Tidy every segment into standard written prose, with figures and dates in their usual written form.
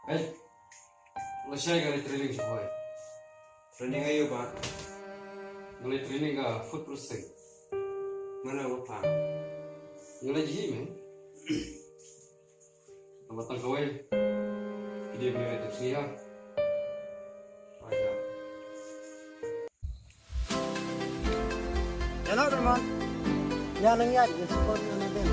Eh, selesai kali training semua. Training ayo pak. Mulai training ke food processing. Mana pak? Mulai gym eh. Nabatang kawai. Dia punya itu sih ya. Aja. Hello teman. Yan ang yan, yung support nyo na din.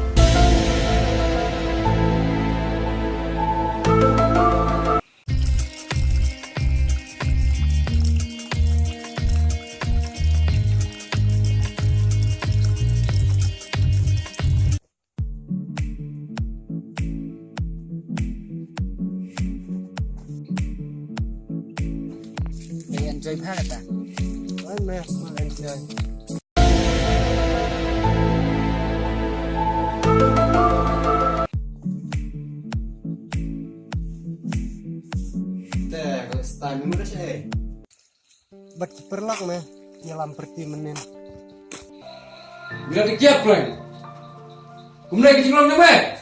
Enjoy pa kita. Ay, may enjoy. Style mo na siya eh. Ba't perlak na? Nyalam perti menin. Bila dikiap lang. Kumulai ke jinglang nyamai.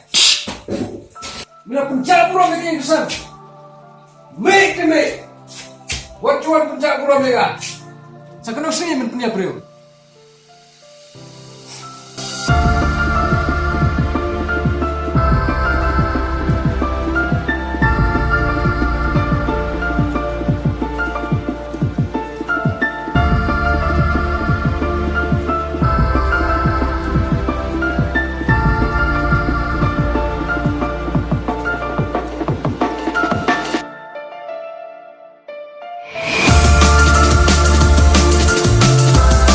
Bila pencak pura ke yang kesan. Make. What you want pencak pura mereka? Saya kenal sini men punya beliau.